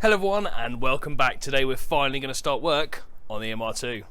Hello everyone and welcome back. Today we're finally going to start work on the MR2.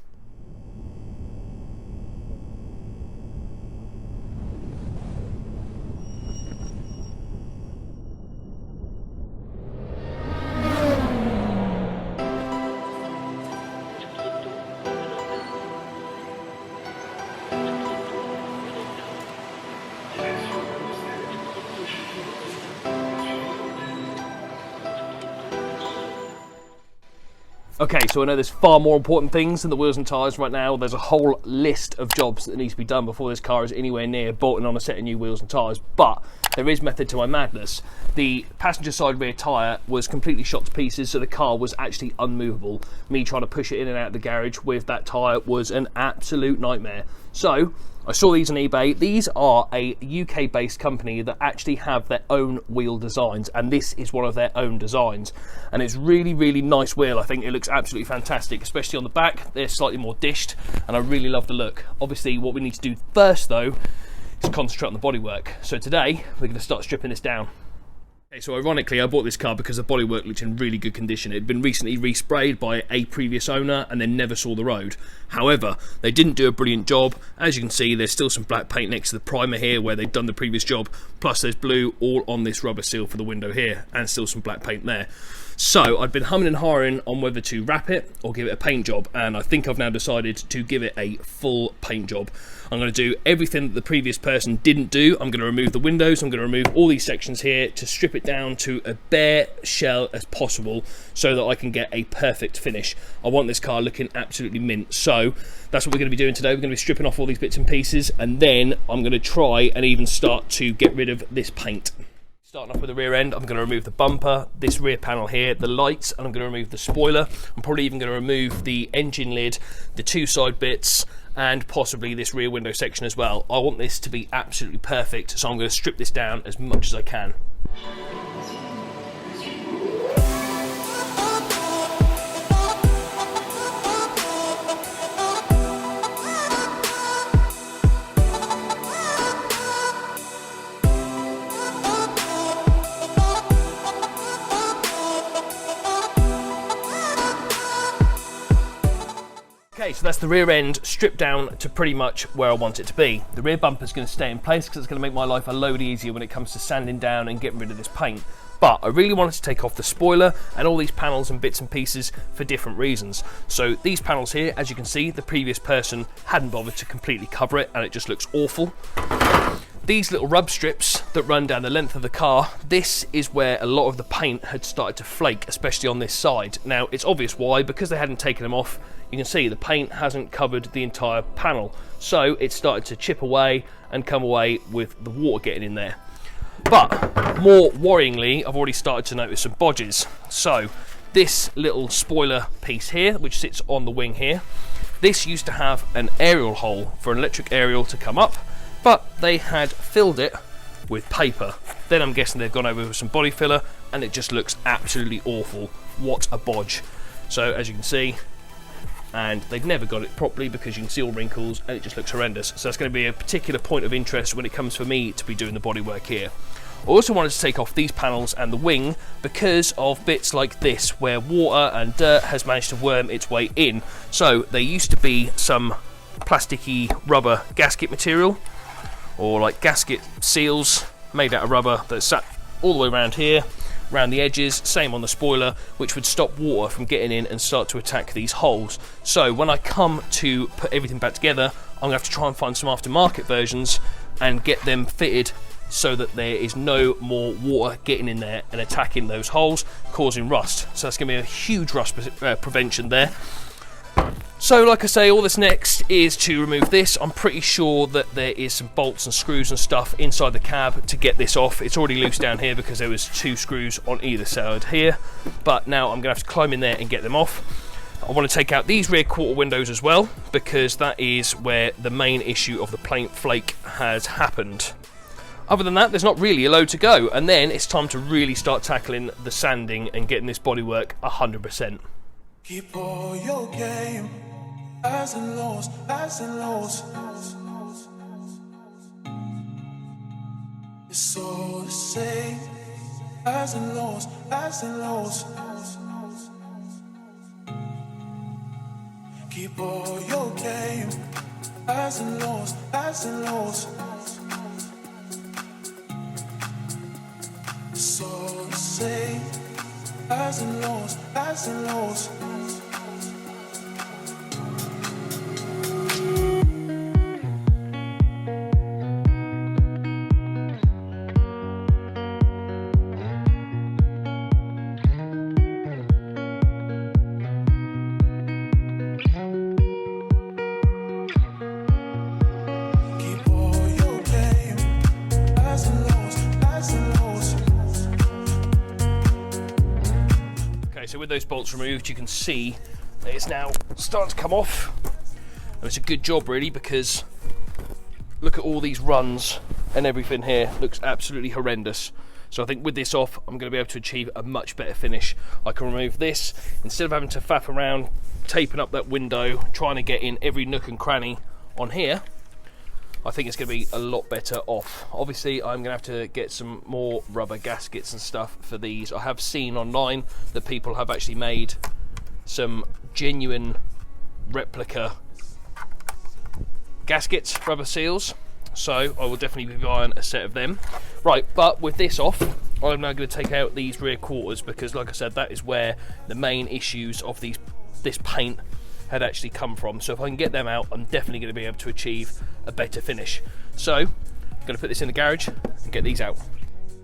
Okay, so I know there's far more important things than the wheels and tyres right now. There's a whole list of jobs that needs to be done before this car is anywhere near bolting on a set of new wheels and tyres, but there is method to my madness. The passenger side rear tyre was completely shot to pieces, so the car was actually unmovable. Me trying to push it in and out of the garage with that tyre was an absolute nightmare. So I saw these on eBay. These are a UK based company that actually have their own wheel designs, and this is one of their own designs, and it's really nice wheel. I think it looks absolutely fantastic, especially on the back. They're slightly more dished and I really love the look. Obviously what we need to do first though is concentrate on the bodywork. So today we're going to start stripping this down. Okay, so ironically I bought this car because the bodywork looked in really good condition. It had been recently resprayed by a previous owner and then never saw the road. However, they didn't do a brilliant job. As you can see, there's still some black paint next to the primer here where they'd done the previous job, plus there's blue all on this rubber seal for the window here and still some black paint there. So I'd been humming and hawing on whether to wrap it or give it a paint job, and I think I've now decided to give it a full paint job. I'm going to do everything that the previous person didn't do. I'm going to remove the windows, I'm going to remove all these sections here to strip it down to a bare shell as possible so that I can get a perfect finish. I want this car looking absolutely mint, so that's what we're going to be doing today. We're going to be stripping off all these bits and pieces, and then I'm going to try and even start to get rid of this paint. Starting off with the rear end, I'm going to remove the bumper, this rear panel here, the lights, and I'm going to remove the spoiler. I'm probably even going to remove the engine lid, the two side bits, and possibly this rear window section as well. I want this to be absolutely perfect, so I'm going to strip this down as much as I can. Okay, so that's the rear end stripped down to pretty much where I want it to be. The rear bumper is going to stay in place because it's going to make my life a load easier when it comes to sanding down and getting rid of this paint. But I really wanted to take off the spoiler and all these panels and bits and pieces for different reasons. So these panels here, as you can see, the previous person hadn't bothered to completely cover it and it just looks awful. These little rub strips that run down the length of the car, this is where a lot of the paint had started to flake, especially on this side. Now it's obvious why, because they hadn't taken them off. You can see the paint hasn't covered the entire panel, so it started to chip away and come away with the water getting in there. But more worryingly, I've already started to notice some bodges. So this little spoiler piece here, which sits on the wing here, this used to have an aerial hole for an electric aerial to come up, but they had filled it with paper. Then I'm guessing they've gone over with some body filler and it just looks absolutely awful. What a bodge. So as you can see, and they've never got it properly because you can see all wrinkles and it just looks horrendous. So that's going to be a particular point of interest when it comes for me to be doing the bodywork here. I also wanted to take off these panels and the wing because of bits like this where water and dirt has managed to worm its way in. So there used to be some plasticky rubber gasket material, or like gasket seals made out of rubber that sat all the way around here, around the edges, same on the spoiler, which would stop water from getting in and start to attack these holes. So when I come to put everything back together, I'm going to have to try and find some aftermarket versions and get them fitted so that there is no more water getting in there and attacking those holes, causing rust. So that's going to be a huge rust prevention there. So like I say, all that's next is to remove this. I'm pretty sure that there is some bolts and screws and stuff inside the cab to get this off. It's already loose down here because there was two screws on either side here, but now I'm going to have to climb in there and get them off. I want to take out these rear quarter windows as well because that is where the main issue of the paint flake has happened. Other than that, there's not really a load to go, and then it's time to really start tackling the sanding and getting this bodywork 100%. Keep all your game, highs and lows, highs and lows. It's all the same, highs and lows, highs and lows. Keep all your game, highs and lows, highs and lows. So say, highs and lows, highs and lows. So with those bolts removed, you can see that it's now starting to come off, and it's a good job really, because look at all these runs and everything here. Looks absolutely horrendous. So I think with this off, I'm going to be able to achieve a much better finish. I can remove this instead of having to faff around taping up that window, trying to get in every nook and cranny on here. I think it's going to be a lot better off. Obviously, I'm going to have to get some more rubber gaskets and stuff for these. I have seen online that people have actually made some genuine replica gaskets, rubber seals. So I will definitely be buying a set of them. Right, but with this off, I'm now going to take out these rear quarters, because like I said, that is where the main issues of this paint had actually come from. So if I can get them out, I'm definitely going to be able to achieve a better finish. So I'm going to put this in the garage and get these out.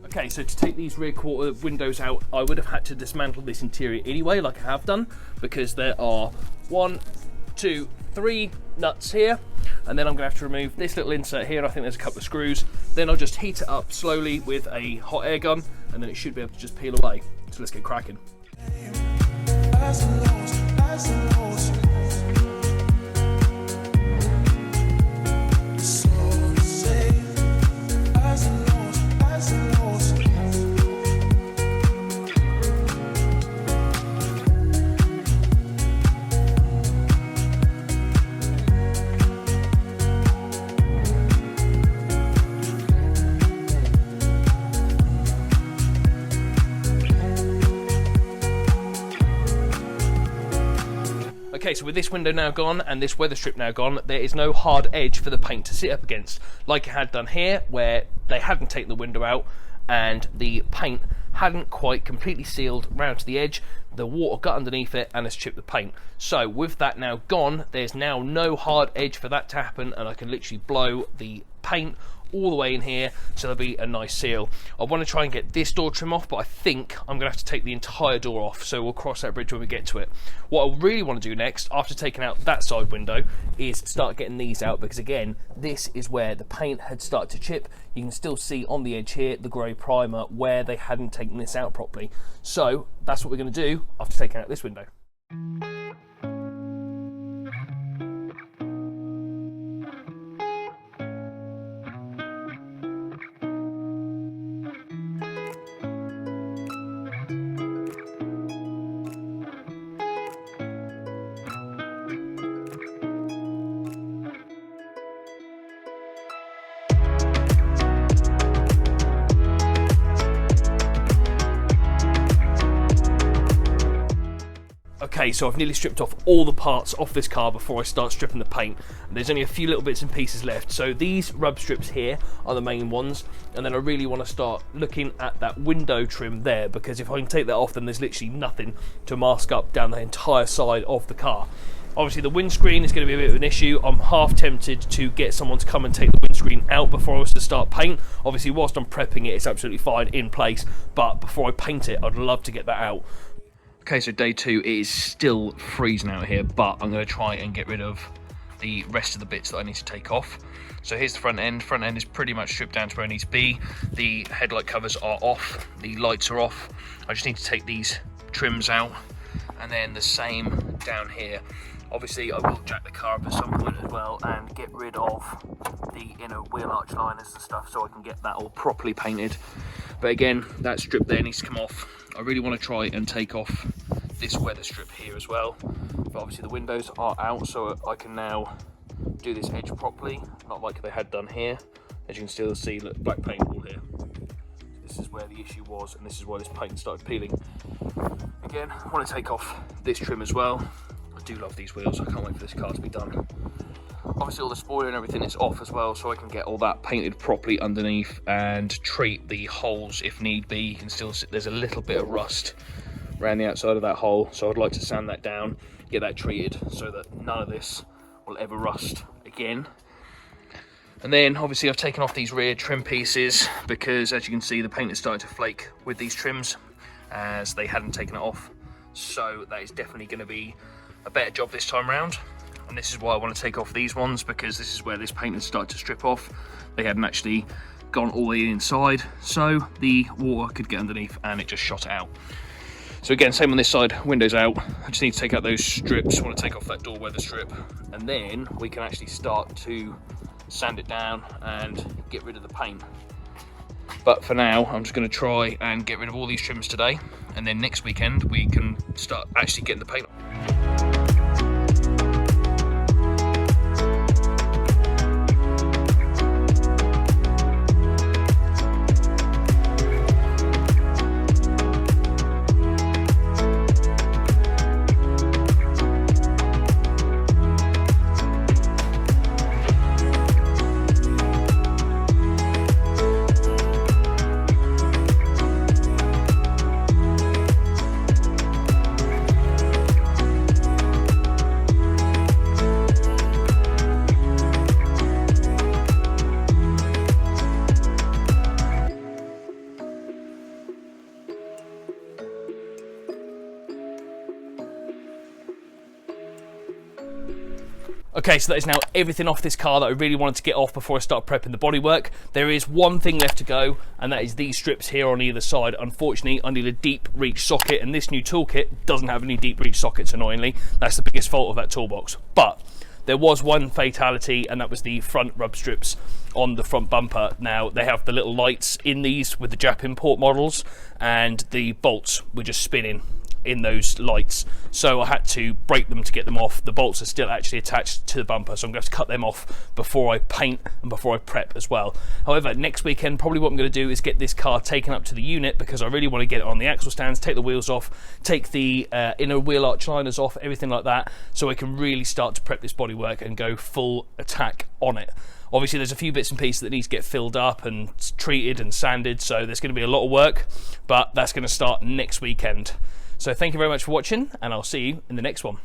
Okay, so to take these rear quarter windows out, I would have had to dismantle this interior anyway, like I have done, because there are 1, 2, 3 nuts here, and then I'm going to have to remove this little insert here. I think there's a couple of screws. Then I'll just heat it up slowly with a hot air gun, and then it should be able to just peel away. So let's get cracking. Highs and lows, highs and lows. So say, highs and lows, highs and lows. Okay, so with this window now gone and this weather strip now gone, there is no hard edge for the paint to sit up against, like it had done here, where they hadn't taken the window out and the paint hadn't quite completely sealed round to the edge. The water got underneath it and has chipped the paint. So with that now gone, there's now no hard edge for that to happen, and I can literally blow the paint all the way in here, so there'll be a nice seal. I want to try and get this door trim off, but I think I'm going to have to take the entire door off, so we'll cross that bridge when we get to it. What I really want to do next, after taking out that side window, is start getting these out, because again, this is where the paint had started to chip. You can still see on the edge here the grey primer where they hadn't taken this out properly. So that's what we're going to do after taking out this window. Okay, so I've nearly stripped off all the parts off this car before I start stripping the paint. And there's only a few little bits and pieces left. So these rub strips here are the main ones, and then I really want to start looking at that window trim there, because if I can take that off, then there's literally nothing to mask up down the entire side of the car. Obviously the windscreen is going to be a bit of an issue. I'm half tempted to get someone to come and take the windscreen out before I was to start paint. Obviously whilst I'm prepping it, it's absolutely fine in place, but before I paint it, I'd love to get that out. Okay, so day 2, it is still freezing out here, but I'm going to try and get rid of the rest of the bits that I need to take off. So here's the front end. Front end is pretty much stripped down to where it needs to be. The headlight covers are off, the lights are off. I just need to take these trims out, and then the same down here. Obviously I will jack the car up at some point as well and get rid of the inner wheel arch liners and stuff, so I can get that all properly painted. But again, that strip there needs to come off. I really want to try and take off this weather strip here as well, but obviously the windows are out, so I can now do this edge properly, not like they had done here. As you can still see, look, black paint all here. This is where the issue was, and this is why this paint started peeling. Again, I want to take off this trim as well, I do love these wheels. I can't wait for this car to be done. Obviously all the spoiler and everything is off as well, so I can get all that painted properly underneath and treat the holes if need be. You can still see there's a little bit of rust around the outside of that hole, so I'd like to sand that down, get that treated so that none of this will ever rust again. And then obviously I've taken off these rear trim pieces because, as you can see, the paint is starting to flake with these trims as they hadn't taken it off. So that is definitely going to be a better job this time around. And this is why I want to take off these ones, because this is where this paint has started to strip off. They hadn't actually gone all the way inside, so the water could get underneath and it just shot it out. So again, same on this side, windows out. I just need to take out those strips. I want to take off that door weather strip, and then we can actually start to sand it down and get rid of the paint. But for now, I'm just going to try and get rid of all these trims today, and then next weekend we can start actually getting the paint on. Okay, so that is now everything off this car that I really wanted to get off before I start prepping the bodywork. There is one thing left to go, and that is these strips here on either side. Unfortunately, I need a deep reach socket, and this new toolkit doesn't have any deep reach sockets, annoyingly. That's the biggest fault of that toolbox. But there was one fatality, and that was the front rub strips on the front bumper. Now, they have the little lights in these with the Jap import models, and the bolts were just spinning in those lights, so I had to break them to get them off. The bolts are still actually attached to the bumper, so I'm going to have to cut them off before I paint and before I prep as well. However, next weekend probably what I'm going to do is get this car taken up to the unit, because I really want to get it on the axle stands, take the wheels off, take the inner wheel arch liners off, everything like that, so I can really start to prep this bodywork and go full attack on it. Obviously there's a few bits and pieces that need to get filled up and treated and sanded, so there's going to be a lot of work, but that's going to start next weekend. So thank you very much for watching, and I'll see you in the next one.